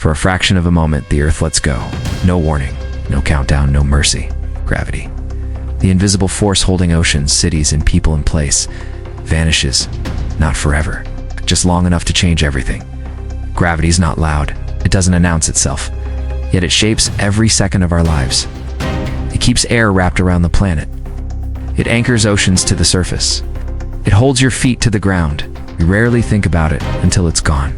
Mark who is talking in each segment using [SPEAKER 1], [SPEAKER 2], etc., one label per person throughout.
[SPEAKER 1] For a fraction of a moment, the Earth lets go. No warning, no countdown, no mercy. Gravity. The invisible force holding oceans, cities, and people in place vanishes. Not forever, just long enough to change everything. Gravity's not loud. It doesn't announce itself. Yet it shapes every second of our lives. It keeps air wrapped around the planet. It anchors oceans to the surface. It holds your feet to the ground. We rarely think about it until it's gone.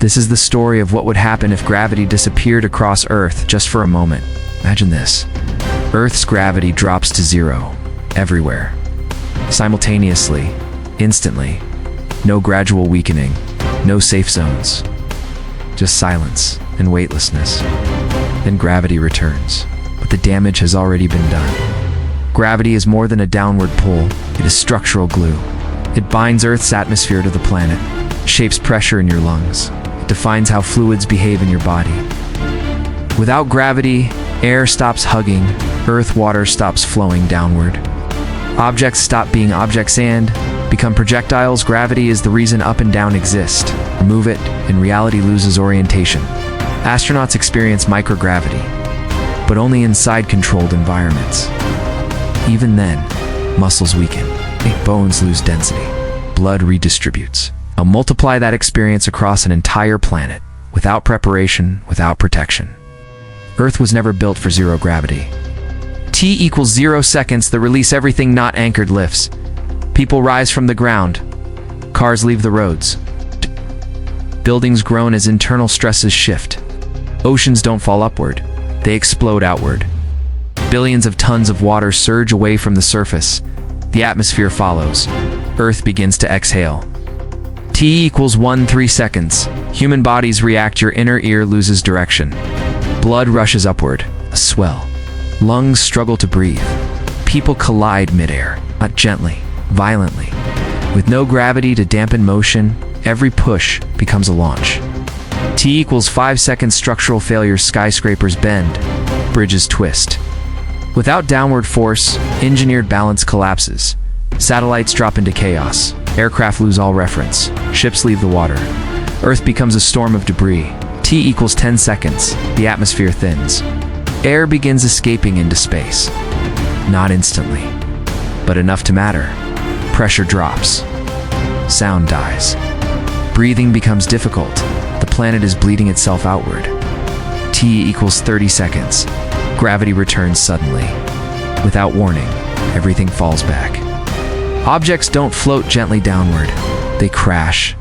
[SPEAKER 1] This is the story of what would happen if gravity disappeared across Earth just for a moment. Imagine this. Earth's gravity drops to zero, everywhere. Simultaneously, instantly. No gradual weakening, no safe zones. Just silence and weightlessness. Then gravity returns, but the damage has already been done. Gravity is more than a downward pull, it is structural glue. It binds Earth's atmosphere to the planet, shapes pressure in your lungs. It defines how fluids behave in your body. Without gravity, air stops hugging, Earth water stops flowing downward. Objects stop being objects and become projectiles. Gravity is the reason up and down exist. Remove it, and reality loses orientation. Astronauts experience microgravity, but only inside controlled environments. Even then, muscles weaken, bones lose density, blood redistributes. Now multiply that experience across an entire planet, without preparation, without protection. Earth was never built for zero gravity. T equals 0 seconds, the release everything not anchored lifts. People rise from the ground. Cars leave the roads. Buildings groan as internal stresses shift. Oceans don't fall upward, they explode outward. Billions of tons of water surge away from the surface. The atmosphere follows. Earth begins to exhale. T equals 3 seconds. Human bodies react, your inner ear loses direction. Blood rushes upward, a swell. Lungs struggle to breathe. People collide midair, not gently, violently. With no gravity to dampen motion, every push becomes a launch. T equals 5 seconds, structural failures, skyscrapers bend, bridges twist. Without downward force, engineered balance collapses. Satellites drop into chaos. Aircraft lose all reference. Ships leave the water. Earth becomes a storm of debris. T equals 10 seconds. The atmosphere thins. Air begins escaping into space. Not instantly, but enough to matter. Pressure drops. Sound dies. Breathing becomes difficult. The planet is bleeding itself outward. T equals 30 seconds. Gravity returns suddenly. Without warning, everything falls back. Objects don't float gently downward. They crash.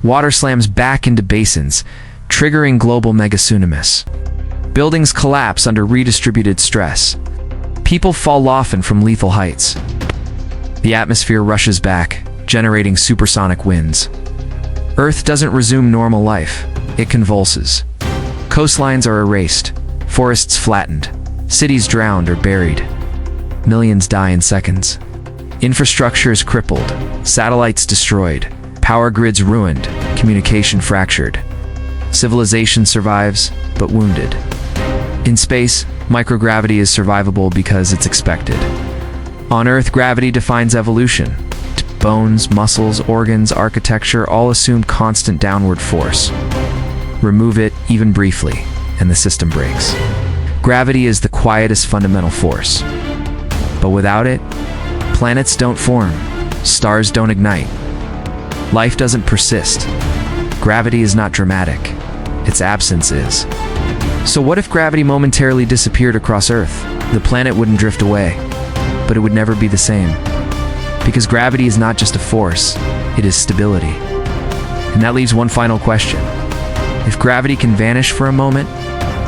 [SPEAKER 1] Water slams back into basins, triggering global megatsunamis. Buildings collapse under redistributed stress. People fall often from lethal heights. The atmosphere rushes back, generating supersonic winds. Earth doesn't resume normal life. It convulses. Coastlines are erased. Forests flattened. Cities drowned or buried. Millions die in seconds. Infrastructure is crippled. Satellites destroyed. Power grids ruined. Communication fractured. Civilization survives, but wounded. In space, microgravity is survivable because it's expected. On Earth, gravity defines evolution. Bones, muscles, organs, architecture all assume constant downward force. Remove it, even briefly, and the system breaks. Gravity is the quietest fundamental force. But without it, planets don't form, stars don't ignite. Life doesn't persist. Gravity is not dramatic. Its absence is. So what if gravity momentarily disappeared across Earth? The planet wouldn't drift away, but it would never be the same. Because gravity is not just a force, it is stability. And that leaves one final question. If gravity can vanish for a moment,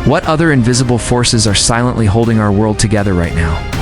[SPEAKER 1] what other invisible forces are silently holding our world together right now?